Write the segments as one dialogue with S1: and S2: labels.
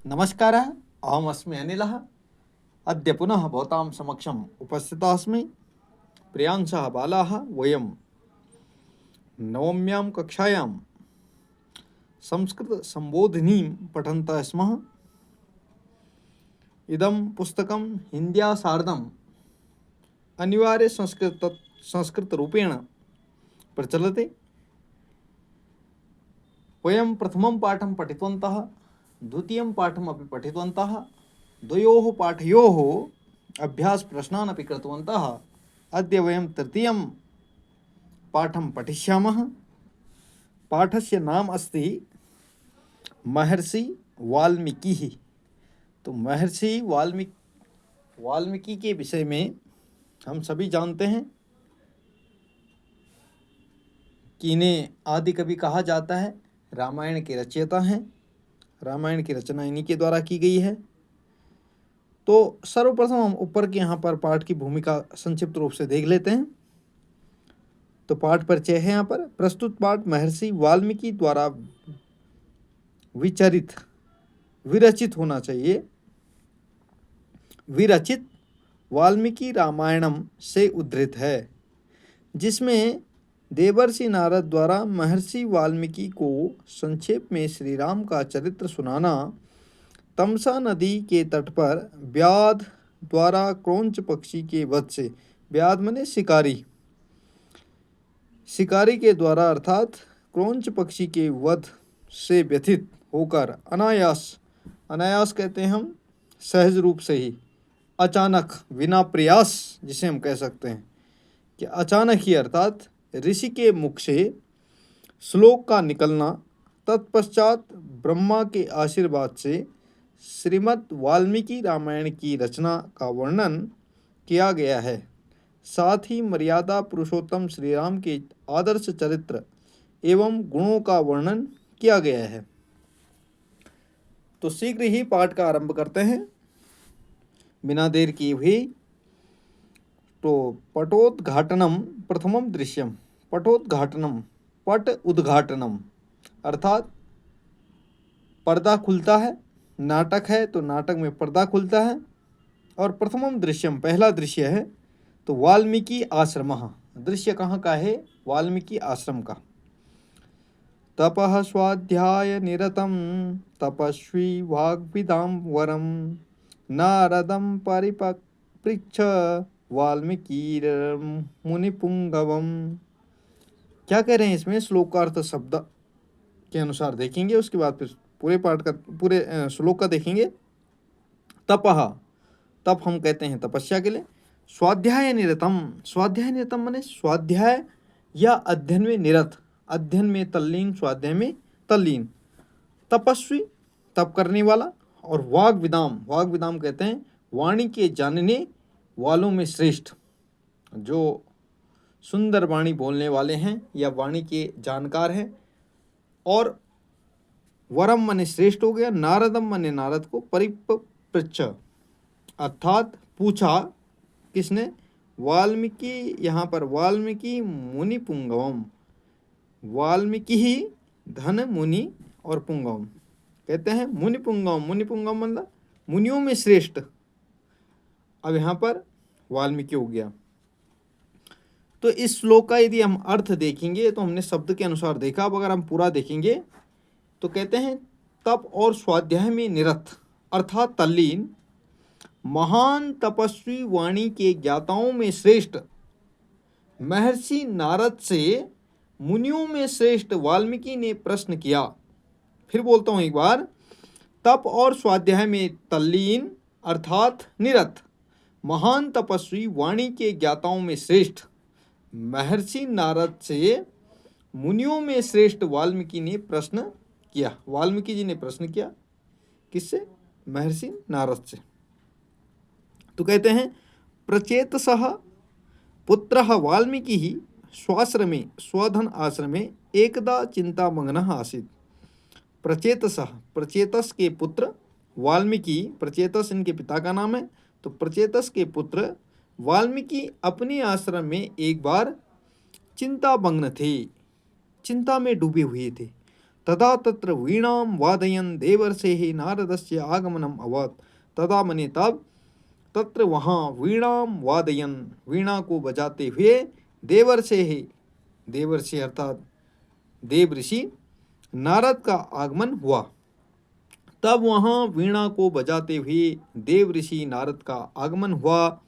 S1: नमस्कारः। अहमस्मि अनिलः। अद्य पुनः भवतां समक्षम् उपस्थितः अस्मि। प्रियांशः बालाः वयं नवम्यां कक्षायां संस्कृतसम्बोधिनीं पठन्तः स्मः। इदं पुस्तकं हिन्द्या सार्धम् संस्कृतरूपेण प्रचलति। वयं प्रथमं पाठं पठितवन्तः, द्वितीयं पाठमपि पठितवन्तः, द्वयोः पाठयोः अभ्यासप्रश्नान् अपि कृतवन्तः। अद्य वयं तृतीयं पाठं पठिष्यामः। पाठस्य नाम अस्ति महर्षि वाल्मीकि। तो महर्षि वाल्मीकि के विषय में हम सभी जानते हैं कि इन्हें आदि कवि कहा जाता है। रामायण के रचयिता हैं। रामायण की रचना इन्हीं के द्वारा की गई है। तो सर्वप्रथम हम ऊपर के यहाँ पर पाठ की भूमिका संक्षिप्त रूप से देख लेते हैं। तो पाठ परिचय है यहाँ पर। प्रस्तुत पाठ महर्षि वाल्मीकि द्वारा विरचित होना चाहिए। विरचित वाल्मीकि रामायणम से उद्धृत है, जिसमें देवर्षि नारद द्वारा महर्षि वाल्मीकि को संक्षेप में श्री राम का चरित्र सुनाना, तमसा नदी के तट पर व्याध द्वारा क्रौंच पक्षी के वध से, व्याध माने शिकारी के द्वारा अर्थात क्रौंच पक्षी के वध से व्यथित होकर अनायास कहते हैं हम, सहज रूप से ही, अचानक, बिना प्रयास जिसे हम कह सकते हैं कि अचानक ही अर्थात ऋषि के मुख से श्लोक का निकलना, तत्पश्चात ब्रह्मा के आशीर्वाद से श्रीमद् वाल्मीकि रामायण की रचना का वर्णन किया गया है। साथ ही मर्यादा पुरुषोत्तम श्री राम के आदर्श चरित्र एवं गुणों का वर्णन किया गया है। तो शीघ्र ही पाठ का आरंभ करते हैं बिना देर किए हुए। तो पटोद्घाटनम प्रथमम दृश्यम। पटोद्घाटनम, पट उद्घाटनम अर्थात पर्दा खुलता है। नाटक है तो नाटक में पर्दा खुलता है। और प्रथमम दृश्यम, पहला दृश्य है तो वाल्मीकि आश्रमः। दृश्य कहाँ का है? वाल्मीकि आश्रम का। तपः स्वाध्याय निरतं तपस्वी वाग्विदां वरं नारदं परिपृच्छ वाल्मीकिर्मुनिपुंगवम्। क्या कह रहे हैं इसमें? श्लोकार्थ शब्द के अनुसार देखेंगे, उसके बाद फिर पूरे श्लोक का देखेंगे। तपः, तप हम कहते हैं तपस्या के लिए। स्वाध्याय निरतम, स्वाध्याय निरतम माने स्वाध्याय या अध्ययन में निरत, अध्ययन में तल्लीन, स्वाध्याय में तल्लीन। तपस्वी, तप करने वाला। और वाग्विदाम, वाग्विदाम कहते हैं वाणी के जानने वालों में श्रेष्ठ, जो सुंदर वाणी बोलने वाले हैं या वाणी के जानकार हैं। और वरम माने श्रेष्ठ हो गया। नारदम माने नारद को, परिपृच्छ अर्थात पूछा। किसने? वाल्मीकि। यहाँ पर वाल्मीकि मुनि पुंगवम, वाल्मीकि ही धन मुनि और पुंगवम कहते हैं मुनि पुंगवम। मुनि पुंगवम मतलब मुनियों में श्रेष्ठ। अब यहाँ पर वाल्मीकि हो गया। तो इस श्लोक का यदि हम अर्थ देखेंगे तो हमने शब्द के अनुसार देखा। अब अगर हम पूरा देखेंगे तो कहते हैं तप और स्वाध्याय में निरत अर्थात तल्लीन, महान तपस्वी वाणी के ज्ञाताओं में श्रेष्ठ महर्षि नारद से मुनियों में श्रेष्ठ वाल्मीकि ने प्रश्न किया। फिर बोलता हूं एक बार। तप और स्वाध्याय में तल्लीन अर्थात निरत, महान तपस्वी वाणी के ज्ञाताओं में श्रेष्ठ महर्षि नारद से मुनियों में श्रेष्ठ वाल्मीकि ने प्रश्न किया। वाल्मीकि जी ने प्रश्न किया किससे? महर्षि नारद से। तो कहते हैं प्रचेतसः पुत्रः वाल्मीकि ही स्वाश्रमे स्वधन आश्रमे एकदा चिंतामग्नः आसीत्। प्रचेतसः, प्रचेतस के पुत्र वाल्मीकि, प्रचेतस इनके पिता का नाम है। तो प्रचेतस के पुत्र वाल्मीकि अपने आश्रम में एक बार चिंतामग्न थे, चिंता में डूबे हुए थे। तदा तत्र वीणां वादयन् देवर्षेः नारदस्य आगमनम् अभवत्। तदा मने तब, तत्र वहाँ वीणां वादयन्, वीणा को बजाते हुए, देवर्षेः, देवर्षि अर्थात देव ऋषि नारद का आगमन हुआ। तब वहाँ वीणा को बजाते हुए देव ऋषि नारद का आगमन हुआ।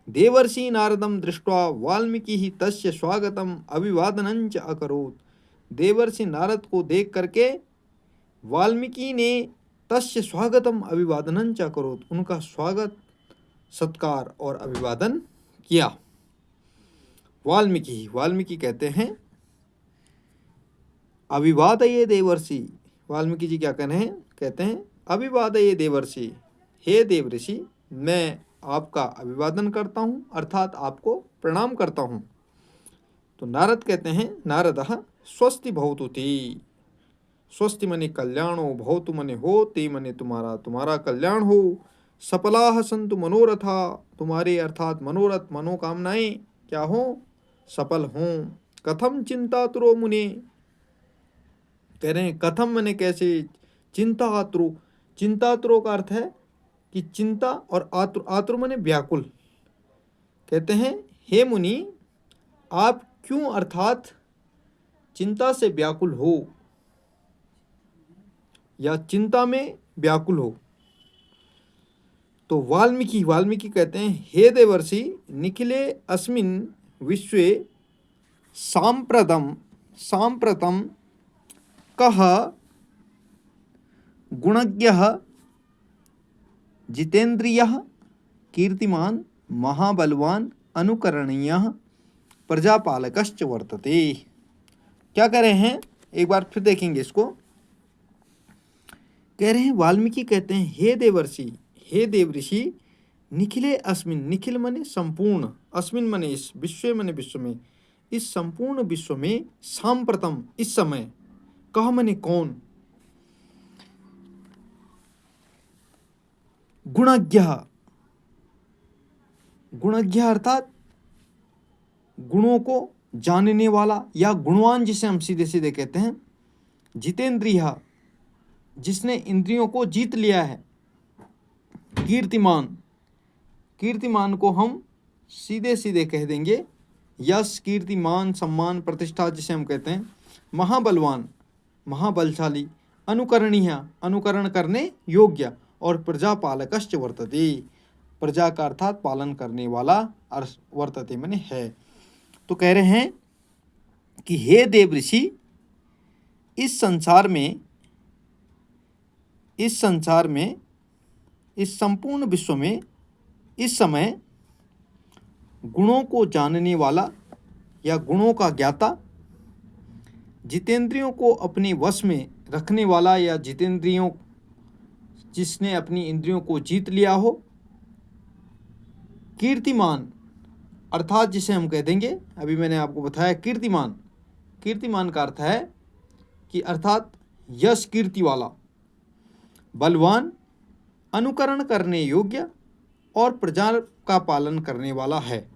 S1: देवर्षि नारदं दृष्ट्वा वाल्मीकि तस्य स्वागतम अभिवादनंच अकरोत्। देवर्षि नारद को देख करके वाल्मीकि ने तस्य स्वागतम अभिवादनंच अकरोत्, उनका स्वागत सत्कार और अभिवादन किया। वाल्मीकि कहते हैं अभिवादये देवर्षि, वाल्मीकि जी क्या कहते हैं अभिवादये देवर्षि, हे देव ऋषि मैं आपका अभिवादन करता हूँ, अर्थात आपको प्रणाम करता हूँ। तो नारद कहते हैं नारदः स्वस्ति भवतु ते, स्वस्ति मने कल्याणो, भवतु मने हो, ते मने तुम्हारा, तुम्हारा कल्याण हो। सफलाः सन्तु मनोरथा, तुम्हारे अर्थात मनोरथ मनोकामनाएं क्या हो, सफल हों। कथम चिंतातुरो मुने, कह रहे हैं कथम मने कैसे, चिंता आतुरो, चिंतातुरो का अर्थ है कि चिंता, और आतुर, आतुर मने व्याकुल। कहते हैं हे मुनि आप क्यों अर्थात चिंता से व्याकुल हो या चिंता में व्याकुल हो। तो वाल्मीकि कहते हैं हे देवर्षि निखिले अस्मिन् विश्वे सांप्रतम कः गुणज्ञः जितेन्द्रियः कीर्तिमान महाबलवान अनुकरणीयः प्रजापालकश्च वर्तते। क्या कह रहे हैं, एक बार फिर देखेंगे इसको। कह रहे हैं वाल्मीकि कहते हैं हे देवर्षि, हे देव ऋषि, निखिले अस्मिन, निखिल मने संपूर्ण, अस्मिन मने इस, विश्व मने विश्व में, इस संपूर्ण विश्व में, सांप्रतम इस समय, कह मने कौन, गुणज्ञ, गुणज्ञ अर्थात गुणों को जानने वाला या गुणवान, जिसे हम सीधे सीधे कहते हैं। जितेंद्रिय, जिसने इंद्रियों को जीत लिया है। कीर्तिमान, कीर्तिमान को हम सीधे सीधे कह देंगे यश, कीर्तिमान, सम्मान, प्रतिष्ठा जिसे हम कहते हैं। महाबलवान, महाबलशाली। अनुकरणीय, अनुकरण करने योग्य। और प्रजापालकश्च वर्तते, प्रजा का अर्थात पालन करने वाला, वर्तते माने है। तो कह रहे हैं कि हे देव ऋषि, इस संसार में, इस संपूर्ण विश्व में इस समय गुणों को जानने वाला या गुणों का ज्ञाता, जितेंद्रियों को अपने वश में रखने वाला या जितेंद्रियों, जिसने अपनी इंद्रियों को जीत लिया हो। कीर्तिमान अर्थात जिसे हम कह देंगे, अभी मैंने आपको बताया कीर्तिमान, कीर्तिमान का अर्थ है कि अर्थात यश कीर्ति वाला। बलवान, अनुकरण करने योग्य और प्रजा का पालन करने वाला है।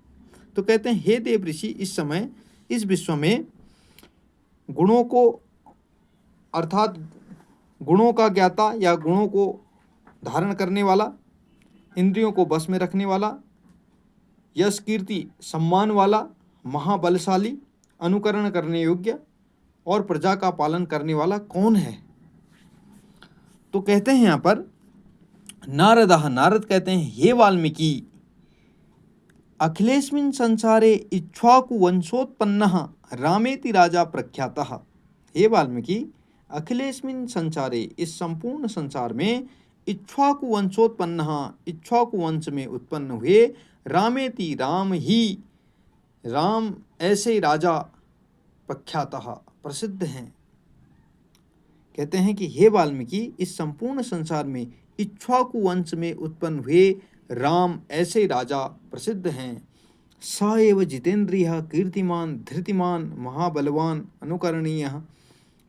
S1: तो कहते हैं हे देव ऋषि, इस समय इस विश्व में गुणों को अर्थात गुणों का ज्ञाता या गुणों को धारण करने वाला, इंद्रियों को बस में रखने वाला, यश कीर्ति सम्मान वाला, महाबलशाली, अनुकरण करने योग्य और प्रजा का पालन करने वाला कौन है। तो कहते हैं यहाँ पर नारदः, नारद कहते हैं हे वाल्मीकि, अखिलेस्मिन् संसारे इक्ष्वाकु वंशोत्पन्नः रामेति राजा प्रख्यातः। हे वाल्मीकि, अखिलेस्मिन् संसारे, इस संपूर्ण संसार में, इक्ष्वाकु वंशोत्पन्नः, इक्ष्वाकु वंश में उत्पन्न हुए, रामेति राम ही, राम ऐसे राजा, प्रख्यातः प्रसिद्ध हैं। कहते हैं कि हे वाल्मीकि, इस संपूर्ण संसार में इक्ष्वाकु वंश में उत्पन्न हुए राम ऐसे राजा प्रसिद्ध हैं। स एव जितेन्द्रियः कीर्तिमान धृतिमान महाबलवान अनुकरणीयः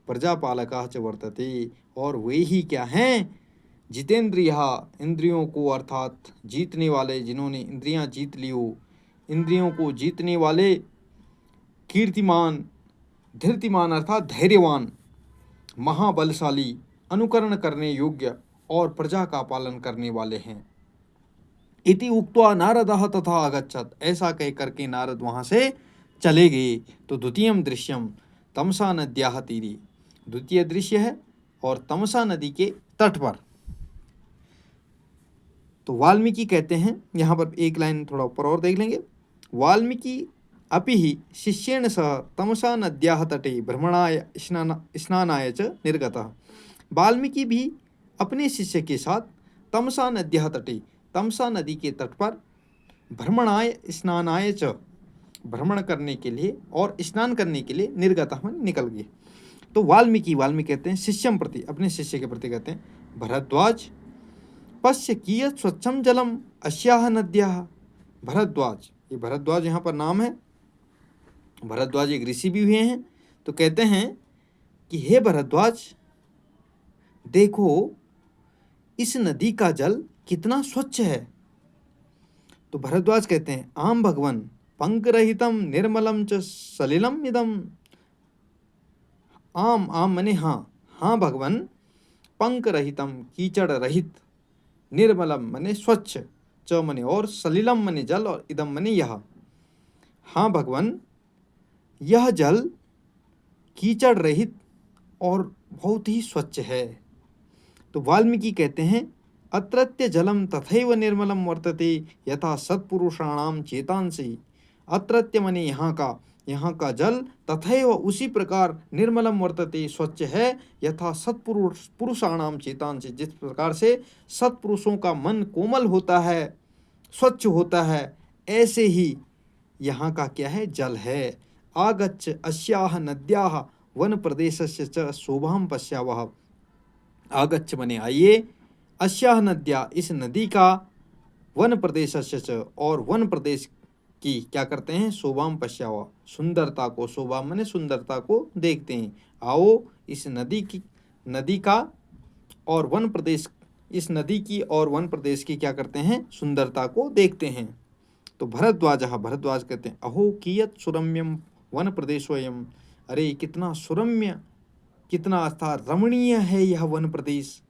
S1: प्रजापालकः च वर्तते। और वे ही क्या हैं, जितेन्द्रियः, इंद्रियों को अर्थात जीतने वाले, जिन्होंने इंद्रियां जीत ली हो, इंद्रियों को जीतने वाले। कीर्तिमान, धृतिमान अर्थात धैर्यवान, महाबलशाली, अनुकरण करने योग्य और प्रजा का पालन करने वाले हैं। इति उक्त्वा नारदः तथा अगच्छत्, ऐसा कह करके नारद वहाँ से चले गए। तो द्वितीयम दृश्यम तमसा नद्याः तीरे, द्वितीय दृश्य है और तमसा नदी के तट पर। तो वाल्मीकि कहते हैं, यहाँ पर एक लाइन थोड़ा ऊपर और देख लेंगे। वाल्मीकि अपि ही शिष्येण सह तमसा नद्याः तटे भ्रमणाय स्नानाय च निर्गतः। वाल्मीकि भी अपने शिष्य के साथ तमसा नद्याः तटे, तमसा नदी के तट पर भ्रमणाय स्नानाय च, भ्रमण करने के लिए और स्नान करने के लिए निर्गतः निकल गए। तो वाल्मीकि कहते हैं शिष्यम प्रति, अपने शिष्य के प्रति कहते हैं, भरद्वाज पश्य कियत् स्वच्छम जलम अस्याः नद्याः। भरद्वाज, ये भरद्वाज यहाँ पर नाम है, भरद्वाज एक ऋषि भी हुए हैं। तो कहते हैं कि हे भरद्वाज, देखो इस नदी का जल कितना स्वच्छ है। तो भरद्वाज कहते हैं, आम भगवन पंकरहितम निर्मलम च सलिलम इदम। आम, आम मने हाँ, हाँ भगवन, पंक रहितम कीचड़ रहित, निर्मलम मने स्वच्छ, च मने और, सलिलम मने जल और इदम मने यह। हाँ भगवन, यह जल कीचड़ रहित और बहुत ही स्वच्छ है। तो वाल्मीकि कहते हैं, अत्रत्य जलम तथैव निर्मलम वर्तते यथा सत्पुरुषाणाम चेतांसि। अत्रत्य मने यहाँ का जल तथैव उसी प्रकार निर्मलम वर्तते स्वच्छ है, यथा पुरुषाणाम चेतांसि, जिस प्रकार से सत्पुरुषों का मन कोमल होता है, स्वच्छ होता है, ऐसे ही यहाँ का क्या है, जल है। आगच्छ अस्याः नद्याः वन प्रदेशस्य च शोभां पश्यावः। आगच्छ मने आइए, अस्याः नद्या, इस नदी का, वन प्रदेशस्य च, और वन प्रदेश की क्या करते हैं, शोभां पश्यावः, सुंदरता को, शोभा मने सुंदरता को देखते हैं। आओ इस नदी का और वन प्रदेश, इस नदी की और वन प्रदेश की क्या करते हैं, सुंदरता को देखते हैं। तो भरद्वाज कहते हैं, अहो कियत् सुरम्यम वन प्रदेशोऽयम्। अरे कितना सुरम्य, कितना अर्थात रमणीय है यह वन प्रदेश।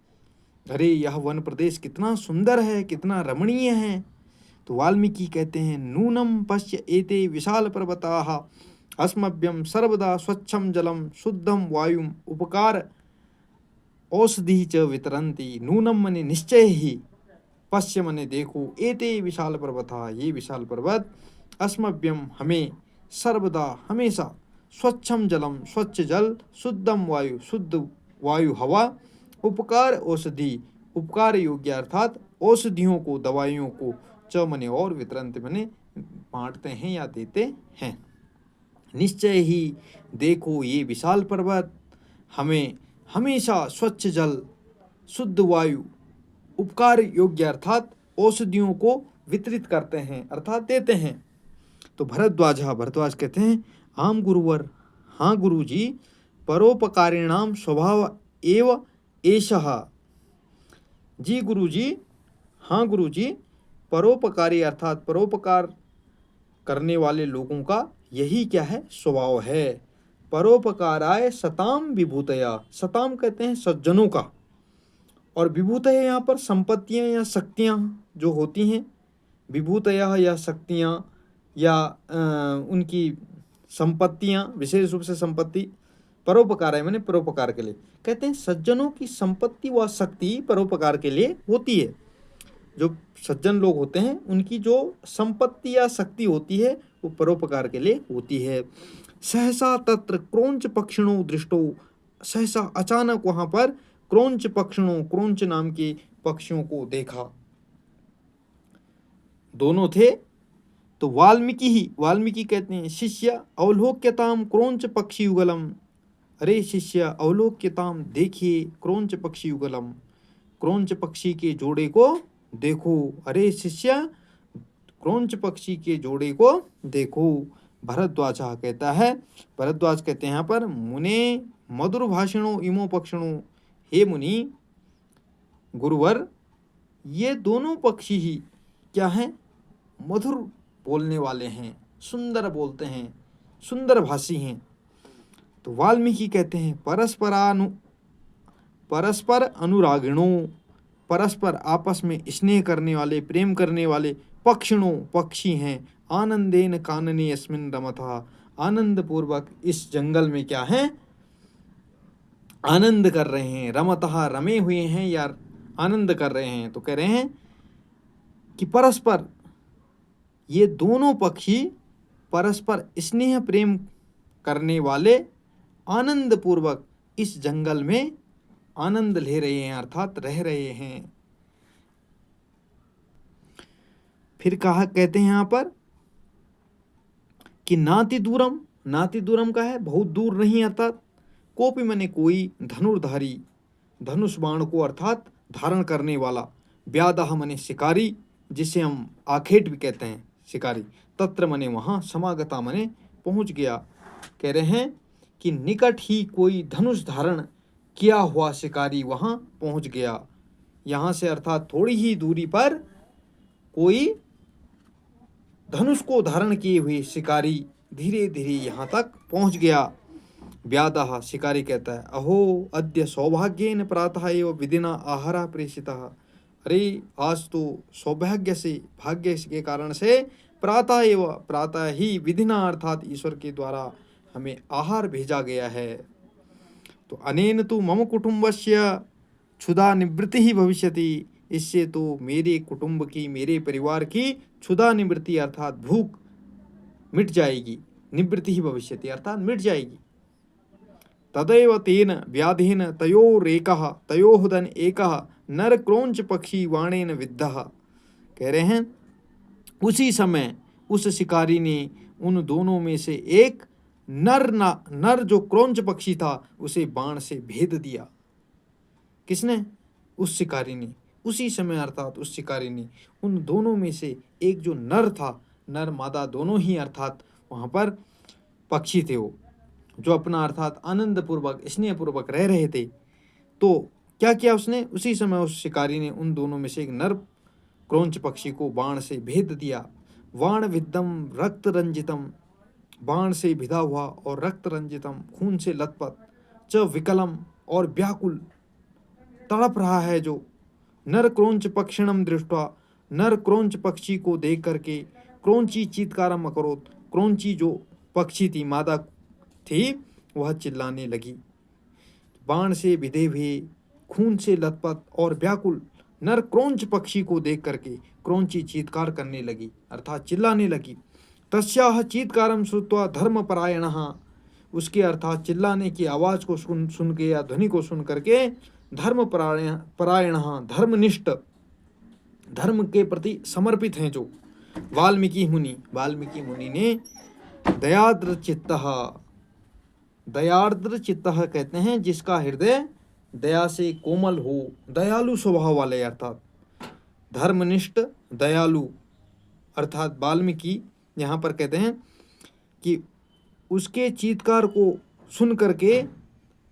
S1: अरे यह वन प्रदेश कितना सुंदर है, कितना रमणीय है। तो वाल्मीकि कहते हैं, नूनम पश्य एते विशाल पर्वताः अस्मभ्यं सर्वदा स्वच्छम जलम शुद्धम वायुम उपकार औषधि च वितरन्ति। नूनम मने निश्चय ही, पश्य मने देखो, एते विशाल पर्वता, ये विशाल पर्वत, अस्मभ्यम हमें, सर्वदा हमेशा, स्वच्छम जलम स्वच्छ जल, शुद्धम वायु शुद्ध वायु हवा, उपकार औषधि उपकार योग्य अर्थात औषधियों को, दवाइयों को, च मने और, वितरंत मने बांटते हैं या देते हैं। निश्चय ही देखो ये विशाल पर्वत हमें हमेशा स्वच्छ जल, शुद्ध वायु, उपकार योग्य अर्थात औषधियों को वितरित करते हैं, अर्थात देते हैं। तो भरद्वाज कहते हैं, आम गुरुवर, हाँ गुरुजी, परोपकारिणाम स्वभाव एव एषः। जी गुरुजी, हाँ गुरुजी, परोपकारी अर्थात परोपकार करने वाले लोगों का यही क्या है, स्वभाव है। परोपकाराय सताम विभूतया, सताम कहते हैं सज्जनों का, और विभूतया यहाँ पर संपत्तियाँ या शक्तियाँ जो होती हैं, विभूतया या शक्तियाँ या उनकी संपत्तियाँ, विशेष रूप से संपत्ति, परोपकार है मैंने परोपकार के लिए। कहते हैं सज्जनों की संपत्ति व शक्ति परोपकार के लिए होती है। जो सज्जन लोग होते हैं उनकी जो संपत्ति या शक्ति होती है वो परोपकार के लिए होती है। सहसा तत्र क्रोंच पक्षिणों दृष्टो, सहसा अचानक वहाँ पर क्रोंच पक्षिणों, क्रोंच नाम के पक्षियों को देखा। दोनों थे। तो वाल्मीकि कहते हैं, शिष्य अवलोक्यताम क्रोंच पक्षी युगलम। अरे शिष्य अवलोक्यताम, देखिए क्रोंच पक्षी युगलम, क्रोंच पक्षी के जोड़े को देखो। अरे शिष्य क्रोंच पक्षी के जोड़े को देखो। भरद्वाज कहते हैं यहाँ पर, मुने मधुर भाषणों इमो पक्षिणों। हे मुनि गुरुवर, ये दोनों पक्षी ही क्या हैं, मधुर बोलने वाले हैं, सुंदर बोलते हैं, सुंदर भाषी हैं। तो वाल्मीकि कहते हैं, परस्पर अनुरागिणों, परस्पर आपस में स्नेह करने वाले, प्रेम करने वाले, पक्षिणों पक्षी हैं, आनंदेन कानने अस्मिन रमथा, आनंद पूर्वक इस जंगल में क्या है, आनंद कर रहे हैं, रमतः रमे हुए हैं या आनंद कर रहे हैं। तो कह रहे हैं कि परस्पर ये दोनों पक्षी परस्पर स्नेह प्रेम करने वाले आनंद पूर्वक इस जंगल में आनंद ले रहे हैं, अर्थात रह रहे हैं। फिर कहा कहते हैं यहाँ पर कि नाति दूरम, नाति दूरम का है बहुत दूर नहीं, अर्थात कोपी मने कोई, धनुर्धारी धनुष बाण को अर्थात धारण करने वाला, व्यादह मने शिकारी जिसे हम आखेट भी कहते हैं शिकारी, तत्र मने वहाँ, समागता मने पहुँच गया। कह रहे हैं कि निकट ही कोई धनुष धारण किया हुआ शिकारी वहाँ पहुँच गया। यहाँ से अर्थात थोड़ी ही दूरी पर कोई धनुष को धारण किए हुए शिकारी धीरे धीरे यहाँ तक पहुँच गया। व्यादः शिकारी कहता है, अहो अद्य सौभाग्येन प्रातः एव विधिना आहारः प्रेषितः, अरे आज तो सौभाग्य से, भाग्य के कारण से प्रातः एव, प्रातः ही विधिना अर्थात ईश्वर के द्वारा हमें आहार भेजा गया है। तो अनेन तो मम कुटुंबस्य क्षुधा निवृत्ति ही भविष्यति, इससे तो मेरे कुटुंब की, मेरे परिवार की क्षुधा निवृत्ति अर्थात भूख मिट जाएगी, निवृत्ति ही भविष्यति अर्थात मिट जाएगी। तदैव तेन व्याधेन तयोरेकः तयोहुदन एकः नर क्रोंच पक्षी वाणेन विद्धः। कह रहे हैं उसी समय उस शिकारी ने उन दोनों में से एक नर जो क्रोंच पक्षी था उसे बाण से भेद दिया। किसने? उस शिकारी ने। उसी समय अर्थात उस शिकारी ने उन दोनों में से एक जो नर था, नर मादा दोनों ही अर्थात वहाँ पर पक्षी थे वो, जो अपना अर्थात आनंद पूर्वक स्नेह पूर्वक रह रहे थे। तो क्या किया उसने? उसी समय उस शिकारी ने उन दोनों में से एक नर क्रोंच पक्षी को बाण से भेद दिया। वाण विद्धम रक्त रंजितम, बाण से भिदा हुआ और रक्त रंजितम खून से लथपथ, च विकलम और व्याकुल तड़प रहा है जो, नर क्रोंच पक्षिणम दृष्टवा, नर क्रोंच पक्षी को देख करके, क्रोंची चीत्कारम अकरोत, क्रोंची जो पक्षी थी मादा थी वह चिल्लाने लगी। बाण से भिदे हुए, खून से लथपथ और व्याकुल नर क्रोंच पक्षी को देख करके क्रोंची चीत्कार करने लगी अर्थात चिल्लाने लगी। तस्याह चीत्कारम श्रुत्वा धर्मपरायणः, उसके अर्थात चिल्लाने की आवाज़ को सुन के या ध्वनि को सुन करके धर्मपरायणः धर्मनिष्ठ, धर्म के प्रति समर्पित हैं जो वाल्मीकि मुनि ने दयार्द्र चित्तः, दयार्द्र चित्तः कहते हैं जिसका हृदय दया से कोमल हो, दयालु स्वभाव वाले अर्थात धर्मनिष्ठ दयालु, अर्थात वाल्मीकि यहाँ पर कहते हैं कि उसके चीत्कार को सुन करके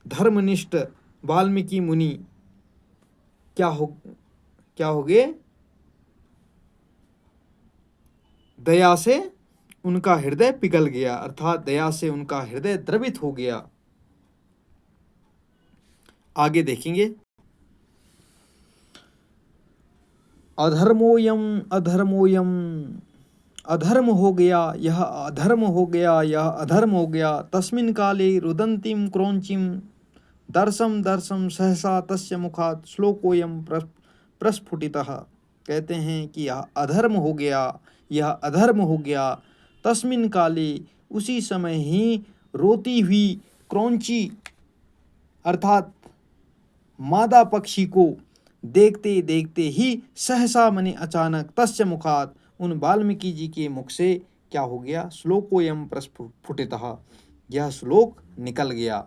S1: धर्मनिष्ठ वाल्मीकि मुनि क्या हो गए? दया से उनका हृदय पिघल गया, अर्थात दया से उनका हृदय द्रवित हो गया। आगे देखेंगे। अधर्मोयम अधर्मोयम, अधर्म हो गया यह, अधर्म हो गया यह, अधर्म हो गया। तस्मिन् काले रुदन्तीं क्रोंचिं दर्शम दर्शम सहसा तस्य मुखात् श्लोकोयम प्रस्फुटितः। कहते हैं कि यह अधर्म हो गया, यह अधर्म हो गया। तस्मिन् काले, उसी समय ही, रोती हुई क्रोंची अर्थात मादा पक्षी को देखते देखते ही सहसा मने अचानक, तस्य मुखात उन वाल्मीकि जी के मुख से क्या हो गया? श्लोकोयम प्रस्फुटितः, यह श्लोक निकल गया।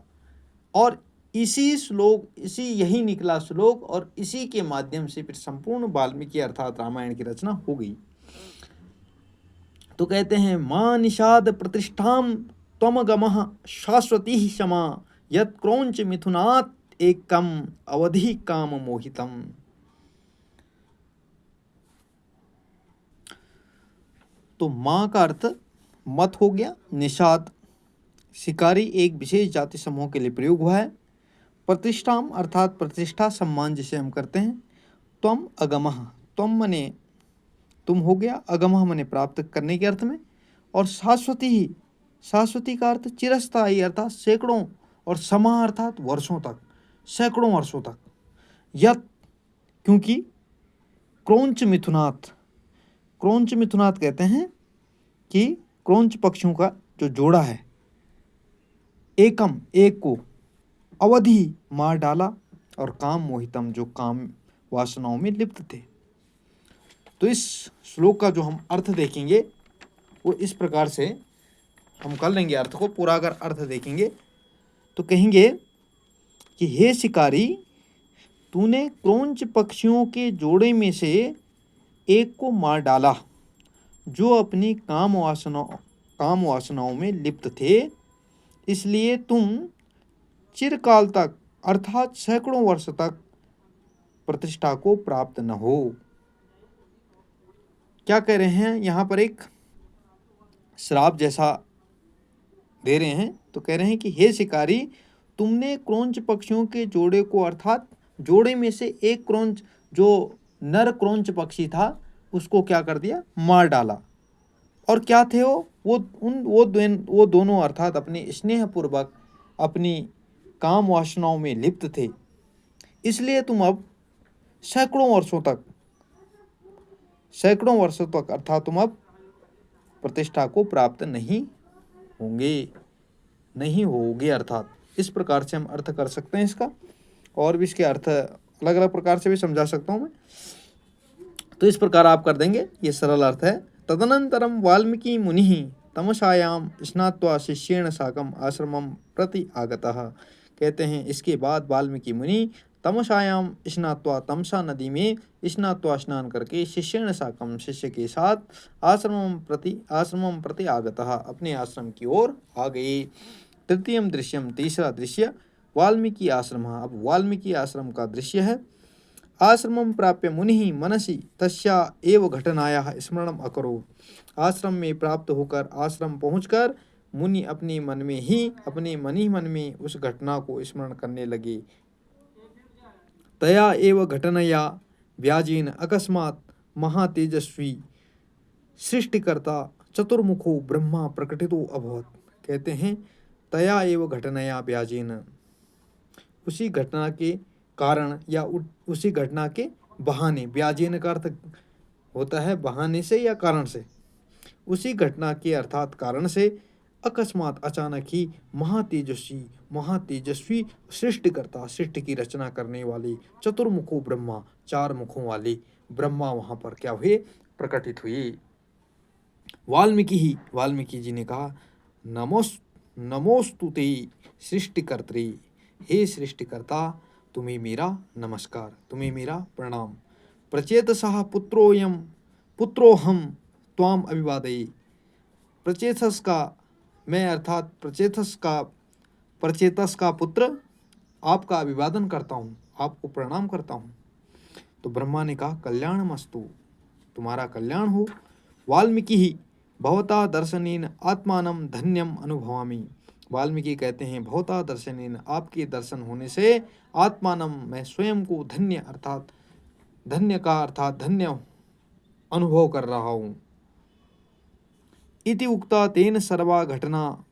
S1: और यही निकला श्लोक और इसी के माध्यम से फिर संपूर्ण वाल्मीकि अर्थात रामायण की रचना हो गई। तो कहते हैं मां निषाद प्रतिष्ठाम त्वमगमः शाश्वती क्षमा, यत् क्रोंच मिथुनात् एकम अवधि काम मोहितम। तो मां का अर्थ मत हो गया, निषाद शिकारी एक विशेष जाति समूह के लिए प्रयोग हुआ है। प्रतिष्ठाम अर्थात प्रतिष्ठा सम्मान जिसे हम करते हैं। त्वम अगमः, त्वम मने तुम हो गया, अगमः मने प्राप्त करने के अर्थ में, और शाश्वती ही, शाश्वती का अर्थ चिरस्थायी अर्थात सैकड़ों, और समा अर्थात वर्षों तक, सैकड़ों वर्षों तक। यत क्योंकि क्रौंच मिथुनाथ, क्रौंच मिथुनाथ कहते हैं कि क्रौंच पक्षियों का जो जोड़ा है, एकम एक को, अवधि मार डाला, और काम मोहितम जो काम वासनाओं में लिप्त थे। तो इस श्लोक का जो हम अर्थ देखेंगे वो इस प्रकार से हम कर लेंगे अर्थ को पूरा। अगर अर्थ देखेंगे तो कहेंगे कि हे शिकारी, तूने क्रौंच पक्षियों के जोड़े में से एक को मार डाला जो अपनी काम वासनाओं में लिप्त थे, इसलिए तुम चिरकाल तक अर्थात सैकड़ों वर्ष तक प्रतिष्ठा को प्राप्त न हो। क्या कह रहे हैं यहाँ पर, एक श्राप जैसा दे रहे हैं। तो कह रहे हैं कि हे शिकारी, तुमने क्रौंच पक्षियों के जोड़े को अर्थात जोड़े में से एक क्रौंच जो नर क्रौंच पक्षी था उसको क्या कर दिया, मार डाला। और क्या थे वो दोनों अर्थात अपने स्नेहपूर्वक अपनी काम वासनाओं में लिप्त थे, इसलिए तुम अब सैकड़ों वर्षों तक अर्थात तुम अब प्रतिष्ठा को प्राप्त नहीं होगे अर्थात। इस प्रकार से हम अर्थ कर सकते हैं इसका, और भी इसके अर्थ अलग अलग प्रकार से भी समझा सकता हूँ मैं। तो इस प्रकार आप कर देंगे, ये सरल अर्थ है। तदनंतरम वाल्मीकि मुनिः तमसायां स्नात्वा शिष्येण साकम आश्रमं प्रति आगतः। कहते हैं इसके बाद वाल्मीकि मुनि तमसायां स्नात्वा, तमसा नदी में स्नात्वा स्नान करके, शिष्येण साकम शिष्य के साथ, आश्रमं प्रति आगतः अपने आश्रम की ओर आ गए। तृतीयम दृश्यम तीसरा दृश्य वाल्मीकि आश्रम। अब वाल्मीकि आश्रम का दृश्य है। आश्रमं प्राप्य मुनिः मनसि तस्या एव घटनायाः स्मरणम अकरोत्। आश्रम में प्राप्त होकर, आश्रम पहुंचकर मुनि अपने मन ही मन में उस घटना को स्मरण करने लगे। तया एव घटनया व्याजेन अकस्मात् महातेजस्वी सृष्टिकर्ता चतुर्मुखो ब्रह्मा प्रकटितो अभवत्। कहते हैं तया एव घटनया व्याजेन, उसी घटना के कारण या उसी घटना के बहाने, व्याजेन का अर्थ होता है बहाने से या कारण से, उसी घटना के अर्थात कारण से, अकस्मात अचानक ही, महातेजस्वी सृष्टिकर्ता, सृष्टि की रचना करने वाली, चतुर्मुखो ब्रह्मा, चार मुखों वाली ब्रह्मा वहाँ पर क्या हुए, प्रकटित हुए। वाल्मीकि जी ने कहा नमोस्तुते सृष्टिकर्त्री, हे सृष्टिकर्ता तुम्हें मेरा नमस्कार, तुम्हें मेरा प्रणाम। प्रचेतसः पुत्रोहम त्वाम अभिवादये। प्रचेतस का मैं अर्थात प्रचेतस का पुत्र आपका अभिवादन करता हूँ, आपको प्रणाम करता हूँ। तो ब्रह्मा ने कहा कल्याणमस्तु, तुम्हारा कल्याण हो। वाल्मीकि ही भवता दर्शनेन आत्मानं धन्यम अनुभवामि। वाल्मीकि कहते हैं भवता दर्शनेन, आपके दर्शन होने से, आत्मानं मैं स्वयं को, धन्य अर्थात धन्य अनुभव कर रहा हूँ। इति उक्ता तेन सर्वा घटना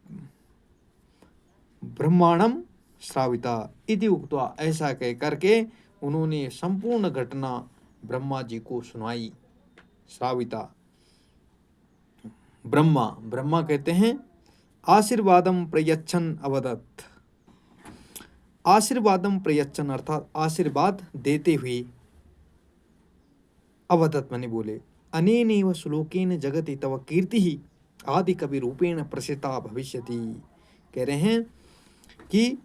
S1: ब्रह्मांडम श्राविता। इति उक्ता, ऐसा कह करके उन्होंने संपूर्ण घटना ब्रह्मा जी को सुनाई। श्राविता, ब्रह्मा कहते हैं आशीर्वादम प्रयच्छन अवदत्। आशीर्वादम प्रयच्छन अर्थात आशीर्वाद देते हुए, अवदत् माने बोले, अनेनैव श्लोकेन जगति तव कीर्तिः आदि कवि रूपेण प्रसिद्धा भविष्यति। कह रहे हैं कि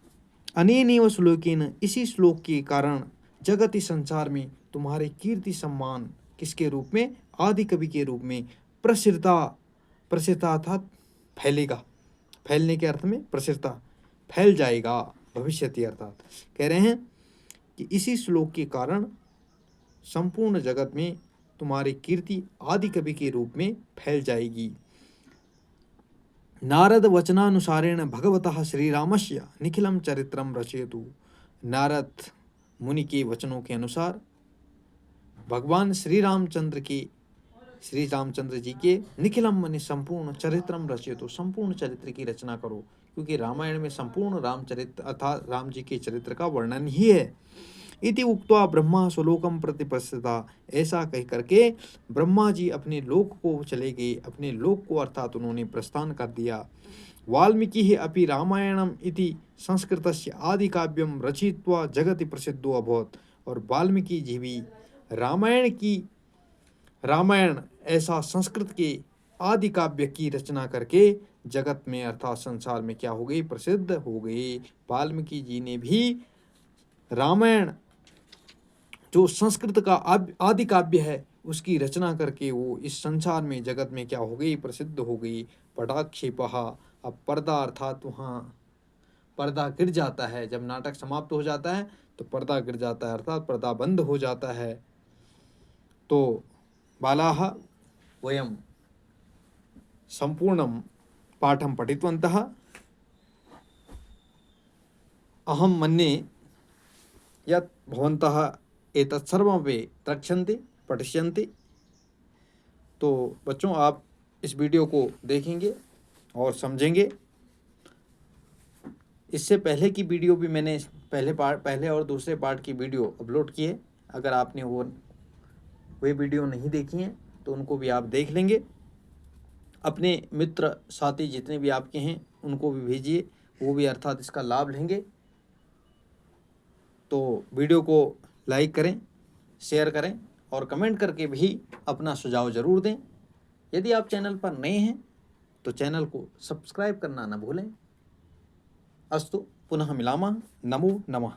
S1: अनेनैव श्लोकेन, इसी श्लोक के कारण, जगति संसार में तुम्हारे कीर्ति सम्मान किसके रूप में, आदि कवि के रूप में, प्रसिद्धता अर्थात फैलेगा, फैलने के अर्थ में प्रसिद्धता, फैल जाएगा, भविष्यति अर्थात कह रहे हैं कि इसी श्लोक के कारण संपूर्ण जगत में तुम्हारी कीर्ति आदि कवि के रूप में फैल जाएगी। नारद वचनानुसारेण भगवतः श्रीरामस्य निखिलं चरित्रं रचयतु। नारद मुनि के वचनों के अनुसार भगवान श्री रामचंद्र जी के निखिलम मनि संपूर्ण चरित्रम रचयतु, संपूर्ण चरित्र की रचना करो, क्योंकि रामायण में संपूर्ण रामचरित्र अर्थात राम जी के चरित्र का वर्णन ही है। इति उक्त्वा ब्रह्मा स्वलोकम प्रतिपस्थिता, ऐसा कह करके ब्रह्मा जी अपने लोक को चले गए, अपने लोक को अर्थात उन्होंने प्रस्थान कर दिया। वाल्मीकि अपि रामायणम इति संस्कृतस्य आदि काव्यम रचयित्वा जगति प्रसिद्धो अभवत्, और वाल्मीकि जी भी रामायण ऐसा संस्कृत के आदि काव्य की रचना करके जगत में अर्थात संसार में क्या हो गई, प्रसिद्ध हो गई। वाल्मीकि जी ने भी रामायण जो संस्कृत का आदि काव्य है उसकी रचना करके वो इस संसार में जगत में क्या हो गई, प्रसिद्ध हो गई। पटाक्षेपः, अब पर्दा अर्थात वहाँ पर्दा गिर जाता है, जब नाटक समाप्त हो जाता है तो पर्दा गिर जाता है अर्थात पर्दा बंद हो जाता है। तो बालाः वयं संपूर्णं पाठं पठितवन्तः। अहं मन्ये यत् भवन्तः एतत् सर्वमपि द्रक्ष्यन्ति पठिष्यन्ति। तो बच्चों, आप इस वीडियो को देखेंगे और समझेंगे। इससे पहले की वीडियो भी मैंने पहले और दूसरे पार्ट की वीडियो अपलोड की है। अगर आपने वे वीडियो नहीं देखी हैं तो उनको भी आप देख लेंगे। अपने मित्र साथी जितने भी आपके हैं उनको भी भेजिए, वो भी अर्थात इसका लाभ लेंगे। तो वीडियो को लाइक करें, शेयर करें और कमेंट करके भी अपना सुझाव ज़रूर दें। यदि आप चैनल पर नए हैं तो चैनल को सब्सक्राइब करना न भूलें। अस्तु पुनः मिलामः। नमो नमः।